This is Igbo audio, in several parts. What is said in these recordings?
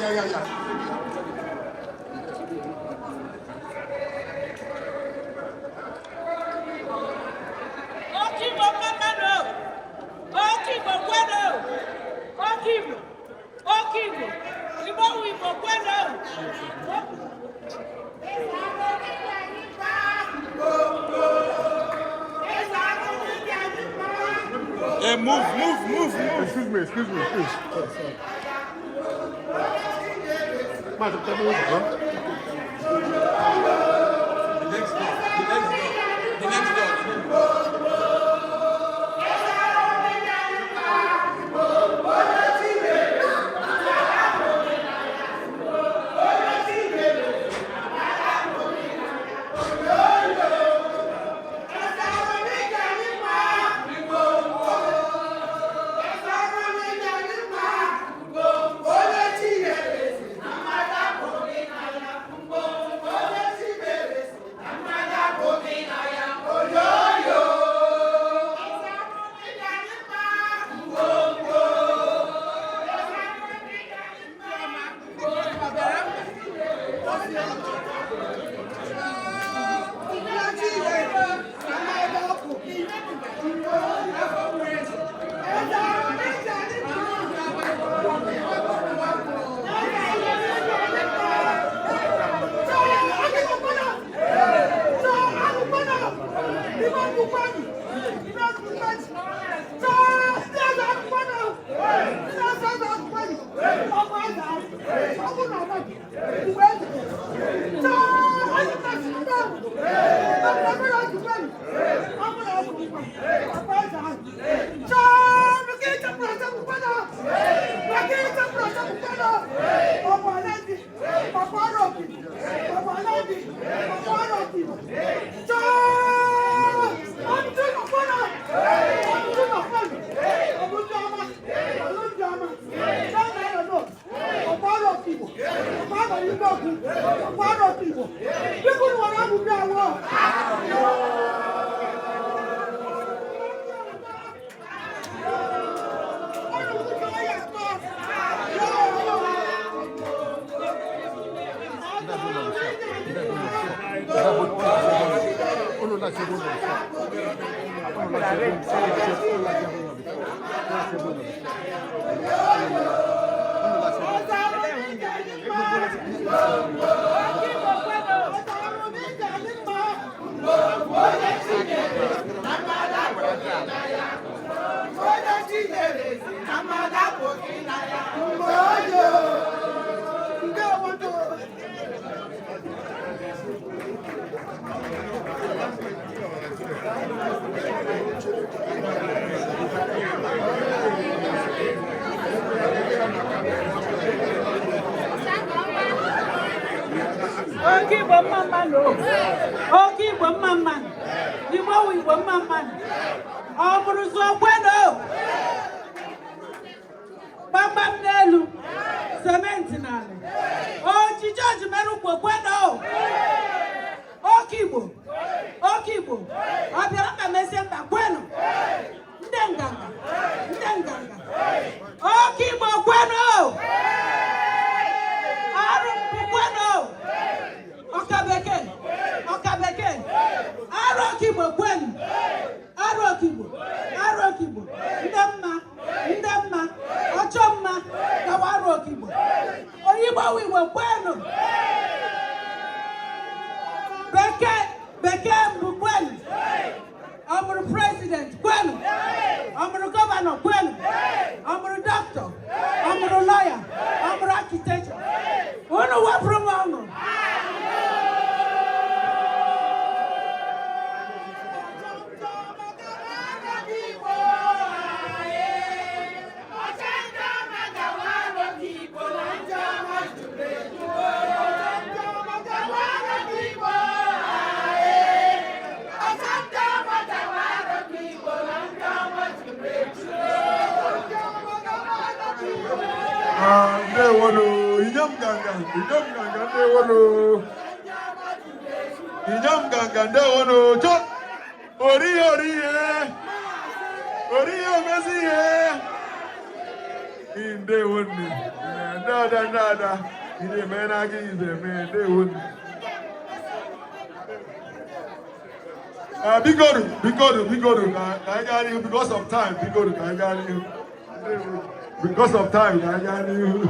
Hey, move. Excuse me, please. Madam, tell me what's wrong. The next door. Nada. In the man, I give the man, they wouldn't. Be good. I got you because of time. Be good. I got you. Because of time, I got you.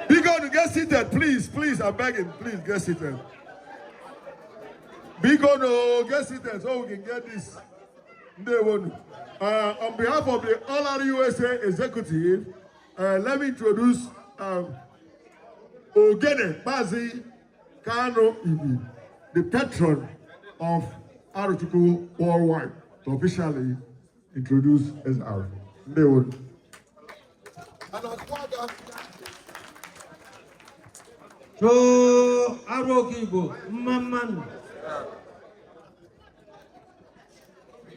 Be good. Get seated, please. I'm begging, please get seated. Be good. Get seated so we can get this. They won't. On behalf of the All USA Executive, let me introduce Ogene Bazi Kano Ibi, the patron of Arochukwu Worldwide, to officially introduce SR. They would. So Arokibo, Mamman.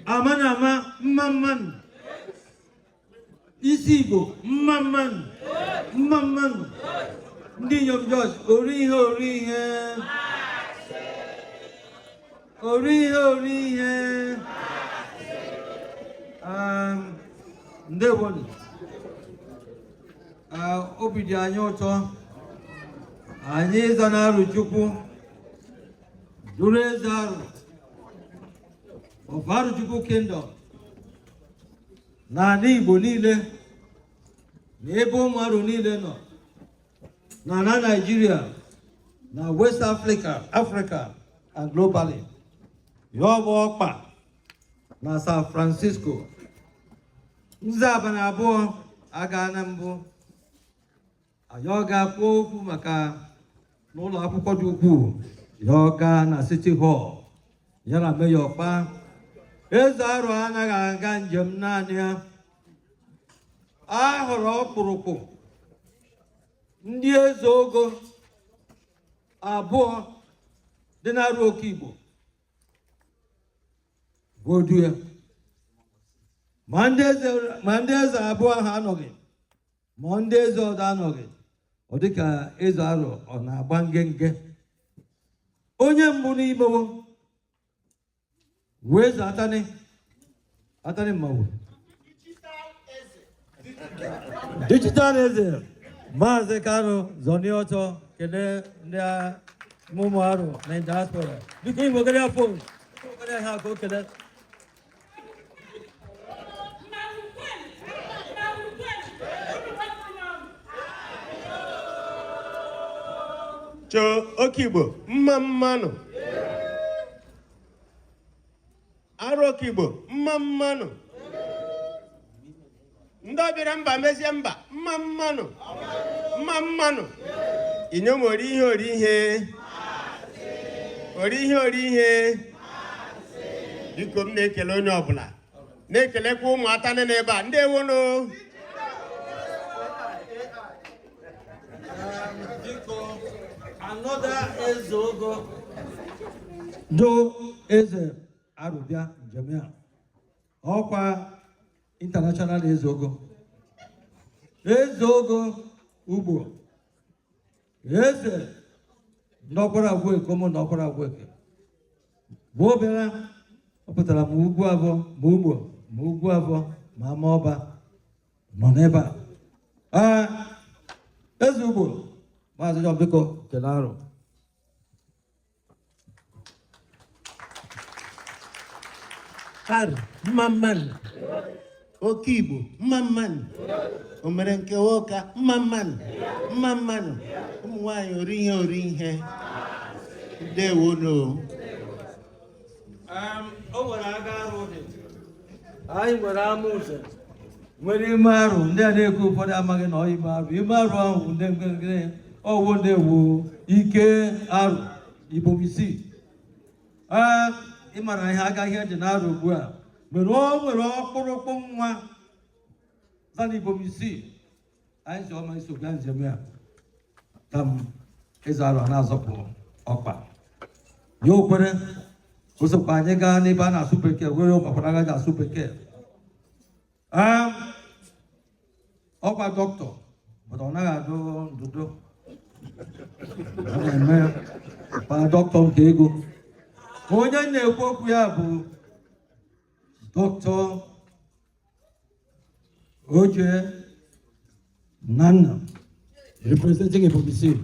Amanama, Mamman. Isibo, Mamman. Ndinyom Josh, Orihe. Ndewon. Obidi anyoto. Anyị zanarụ Chukwu. Durezaru. Of Arochukwu Kingdom. Na Igbo niile. Na ebe ụmụ niile nọ. Na Nigeria. Na West Africa and globally. Yobo Okpa na San Francisco. Nzaba na abụọ aga na mbụ. Ayoga kpọọ okwu maka n'ụlọ akwụkwọ dị ukwuu. Yoga na City Hall. Yana Mayor Okpa. Eze Aro anaghị aga njem naanị ya. A hụrụ ọkpụrụkpụ ndị eze ogo abụọ dị na Arokibo. Godu ya. Ma ndị eze abụọ ha anọghị. Ma ndị eze ọzọ anọghị. Ọ dịka eze Aro ọ na-agba ngenge. Onye mbụ n'ime weze atani mmawu. Digital eze. Maazị Kano Zonioto kele ndị mụmụ Aro na diaspora. Biko Igbo gere phone. Ha go kele. Cho Okigbo mmanụ. Arokibo mmanụ. Ndị ọbịara mba mezie mba mmanụ. Inyom orihe. Biko m na-ekele onye ọbụla. Na-ekelekwa ụmụ atani n'ebe a. Ndewono. Another Ezogo. Do Eze Arubia Jamia. Okwa International Ezogo. Ezogo Ubo. Eze Nokora Wake, Como Nokora Wake. Bobera Opatala Muguavo, Mamoba, Moneba. Ezubo. Maazị Biko Kelaro. Mamman. Okigbo Mamman. Omere nke Woka Mamman. Ụmụ nwanyị orihe. Ndewono. O nwere aga ahụ dị. Anyị nwere amụze. Nwere ime arụ ndị a na-ekwu ụfọdụ amaghị na ime arụ. Ime arụ ahụ ndị ngengere ọwụ ndị ewu ike arụ Ibomisi. Ịmara ihe agaghị dị n'arụ ugbu a. Mere o nwere ọkpụrụkpụ nwa zana Ibomisi. Anyị si ọma iso gaa njem ya. Tam eze arụ na-azọpụ ọkpa. Ya okwere osokwa anyị gaa n'ebe a na-asụ bekee were ụmụakwara agaghị asụ bekee. Ọkwa dọkịta mana ọ naghị adụ ndụdụ. Ọ na-eme kwa dọkịta nke ego. Onye na-ekwu okwu ya bụ Dr. Oje Nana, representing Ebonyi.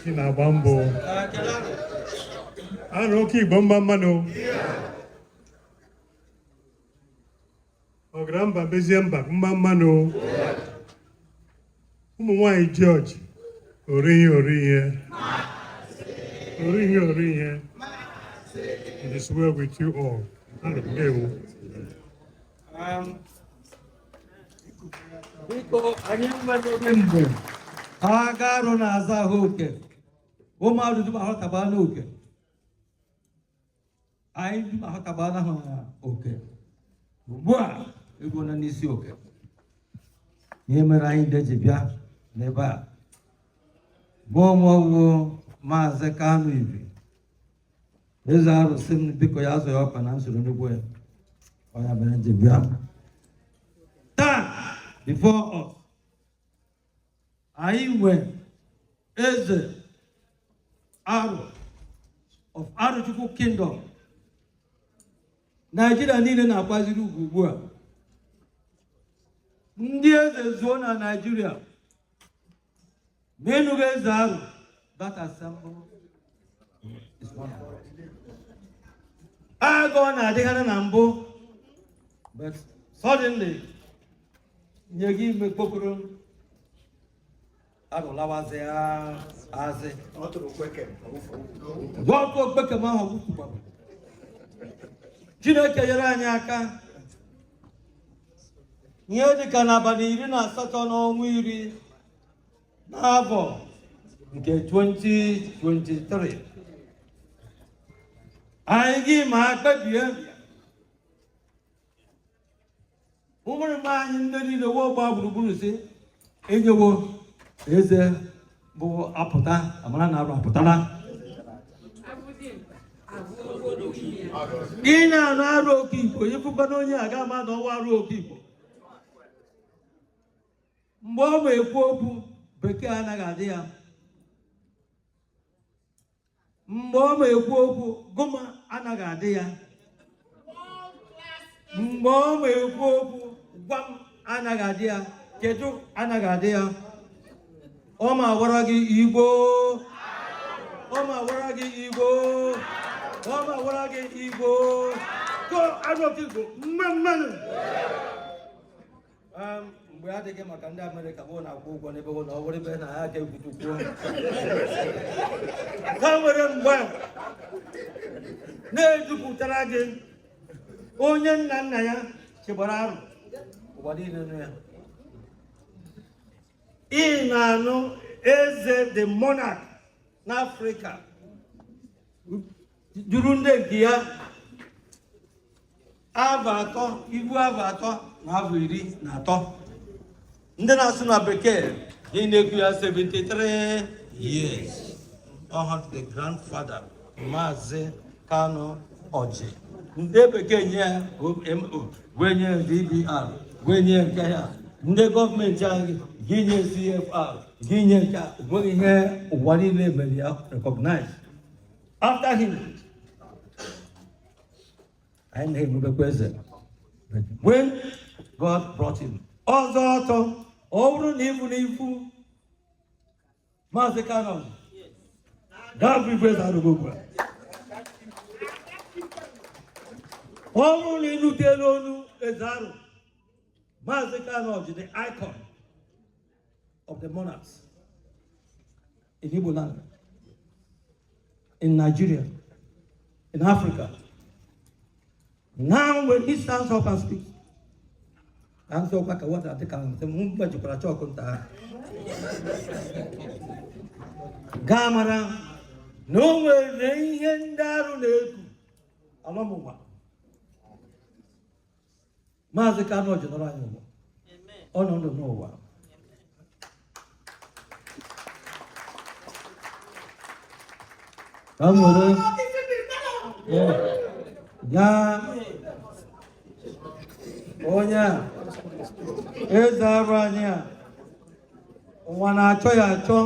Na bambo. Anoki bamba mano. Ogramba bezemba mano. Umwai George. Oriye. It is well with you all. Biko anyamwe agaro na azahoke. Oma duma hakabana oke. Ai duma hakabana ha oke. Bua ego na nisi oke. Yemera inde jibia neba. Bomo Maazị Kanu Ibi. Eze arụsị m biko ya azụ ya ọkwa na nsoro n'ugbo ya. Ọ ya mere nje bịa. Taa before us. Anyị nwe eze arụ of Aruchukwu Kingdom. Nigeria niile na-akwaziri ugwu ugbu a. Ndị eze zuo na Nigeria. N'enugu eze arụ. That assembly is one of them. I go on a number, but suddenly, you give me Pokoro. I don't know what they are. I say, what to quick him? What to quick him out? Jinaka Yaranyaka. Nyedi Kanabani, Rina Satono, Wiri, Navo. Okay, 2023. I give my baby. Woman, man, in the war, Babu Bruce, in the war, is a Bo Apota, a man out of Apotana. In an arrow people, you put on your gamma, no arrow people. Mbobe Popu, Bekana Gadia. Mboma ekwoku goma anaga ade ya. Mboma ekwoku gwam anaga ade ya. Kedu anaga ade ya. Oma waragi Igbo. Oma waragi Igbo. Oma waragi Igbo. Go adopt Igbo. Mmanu. Mgbe adịghị maka ndị Amerịka bụ na akwụ ụgwọ n'ebe ụlọ ọwụrụ ebe na ha ga-egwutukwu ha nwere mgbe na-ejupụtara gị onye nna nna ya chịgbara arụ ụwa niile nụ ya ị na-anụ eze the monarch n'Afrịka juru ndị nke ya afọ atọ ibu afọ atọ na afọ 13 ndị na-asụ na bekee gị na-ekwu ya 73 years. The grandfather Maazị Kanu Orji. Ndị bekee nye ya OMO, wenye DBR, wenye nke ya. Ndị gọọmenti anyị gị nye CFR, gị nye nke a nweghị ihe ụwa niile mere ya recognize. After him, anyị na-enwebekwa eze. But when God brought him, ọzọ ọtọ, ọ bụrụ na ifu Maazị Kanu Orji. That prepares how to go back. Only Lutelonu Ezaru. Maazị Kanu Orji, the icon of the monarchs in Igbo land, in Nigeria, in Africa. Now when he stands up and speaks, I'm so back at what I think I'm saying, Gamara. No way, they end down Alamuma. Maazị Kanu Orji no right no. Oh no one. ya onye a eze arụ anyị a ụwa na-achọ ya achọ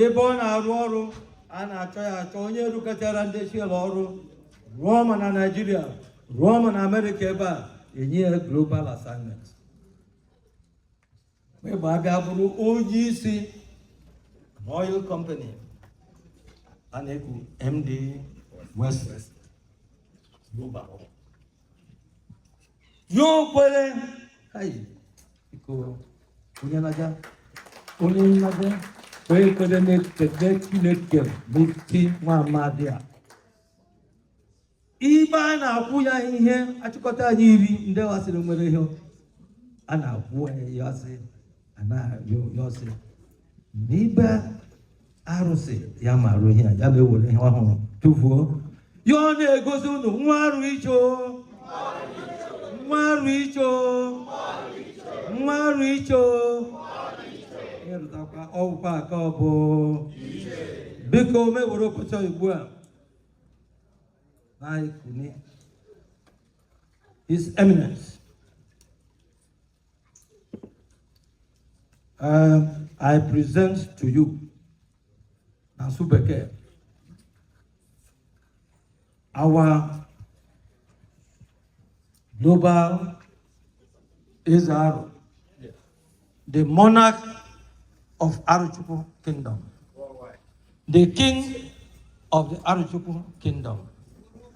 ebe ọ na-arụ ọrụ a na-achọ ya achọ onye rụkọtara ndị Shell ọrụ rụọ ma na Naịjirịa rụọ ma na Amerịka ebe a enye ya global assignment ebe abịa bụrụ onye isi oil company a na-ekwu MD West Global yo kwere iko onye naja kwere na-ekele Chineke n'eti nwa amadi a ibe a na-akwụ ya ihe achịkọta anyị iri ndị wasịrị nwere ihe a na-akwụ ya ọsị yọsị n'ibe arụsị ya marụ ihe ya ma ewere ihe ọhụrụ tụfuo ya ọ na-egosi unu nwa arụ icho ịrụtakwa ọgwụkwa aka ọ bụ biko mewere ụbọchị ugbu a His Eminence I present to you Nasubeke our global Israel, the monarch of Aruchukwu Kingdom, the king of the Aruchukwu Kingdom,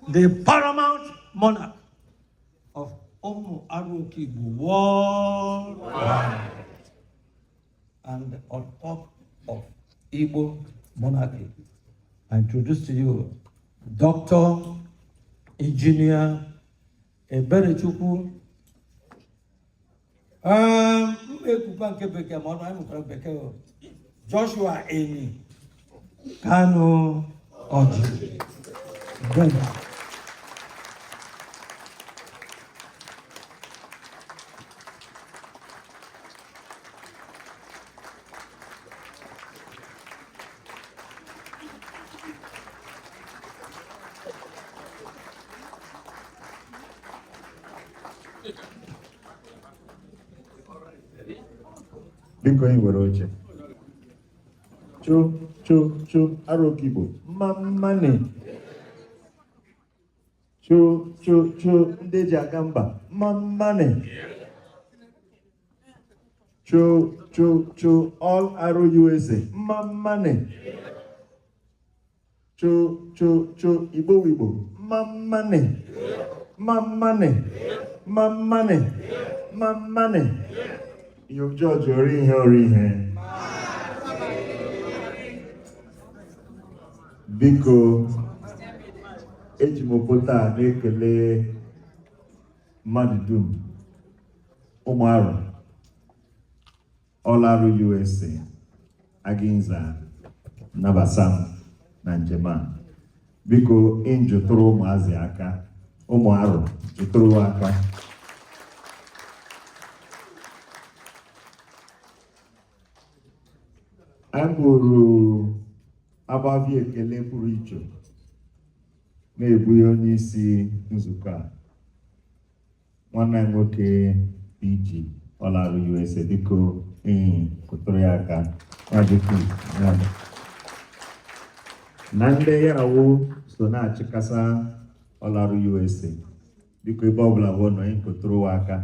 the paramount monarch of Omu Arukibu worldwide, and on top of Igbo monarchy. I introduce to you Dr. Engineer Eberechukwu Joshua Eni Kanu Oji. Biko anyị were oche. Cho Arokibo Mamane. Cho ndị ji aga mba Mamane. Cho all Aro USA Mamane. Cho Igbo Mamane. You've judged your ihe. Biko ejimopota na-ekele mmadụ dum ụmụarụ Ọlarụ USA Aginza Nabasam na njem a. Biko njụtụrụ ụmụazị aka ụmụarụ jụtụrụ aka. Anyị bụrụ agbavi ekele pụrụ iche na-ebunye onye isi nzukọ a nwanne nwoke PG Ọlarụ USA. Biko kụtụrụ ya aka na ndị yarawo so na-achịkasa Ọlarụ USA. Biko ebe ọbụla bụ nọ kụtụrụ aka.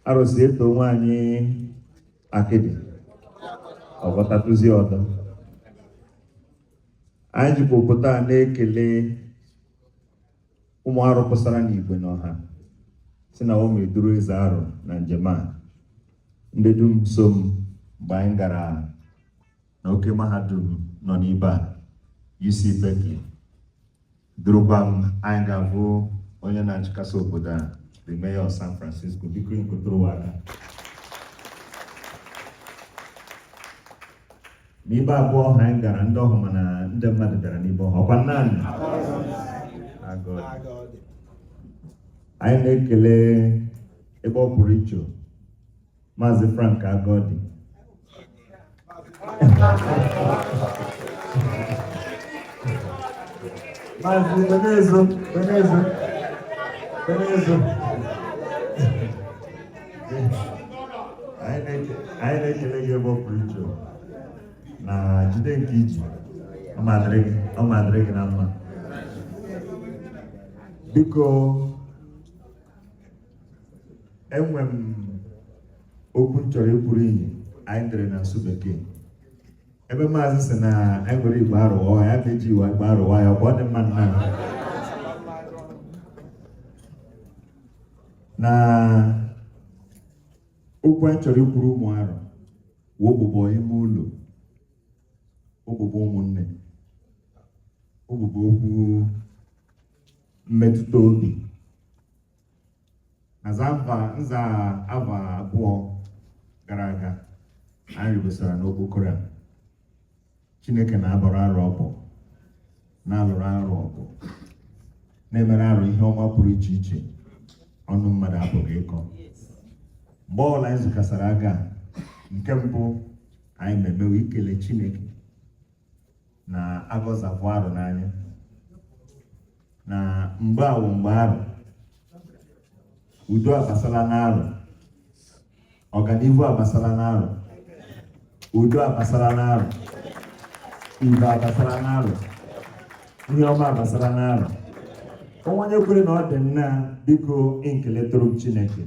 Arụsị eto nwaanyị akịdị ọgọtatụzi ọdọ. Anyị jikwa obodo a na-ekele ụmụ arụ pụsara n'igwe n'ọha si na ụmụ eduru eze arụ na njem a. Ndị dum so m mgbe anyị gara na oke mahadum nọ n'ibe a UC Berkeley. Durukwa m anyị ga-abụ onye na-achịkasa obodo a, the mayor of San Francisco. Biko nkụtụrụ aka. N'ibe abụọ ha anyị gara ndị ọhụ mana ndị mmadụ bịara n'ibe ọhụ ọkwa naanị Agodi. Anyị na-ekele ebe ọ pụrụ iche Maazị Frank Agodi Maazị Benezo. Anyị na-ekele gị ebe ọ pụrụ iche na jide nke iji ọ ma dịrị gị na mma. Biko enwe m okwu m chọrọ ikwuru iyi anyị dere na nsụ bekee ebe maazị sị na anyị nwere igbo arụwa ya ga-eji iwe igbo arụwa ya ọ dị mma na okwu anyị chọrọ ikwuru ụmụ arụ ụbụbọ ime ụlọ ụbụbọ ụmụnne ụbụbọ okwu mmetụta obi na nza ava abụọ gara aga anyị rụbesara n'okpokoro a Chineke na-abọrọ arụ ọbụ na-alụrụ arụ ọbụ na-emere arụ ihe ọma pụrụ iche iche ọnụ mmadụ apụghị ịkọ mgbe ọbụla anyị zukasara aga nke mbụ anyị memewe ikele Chineke na agọzapụ arụ n'anya na mgbe awụ mgbe arụ udo abasala n'arụ ọganihu abasala n'arụ udo abasala n'arụ ibe abasala n'arụ ihe ọma abasala n'arụ onye kwere na ọ dị nna biko nkele toro Chineke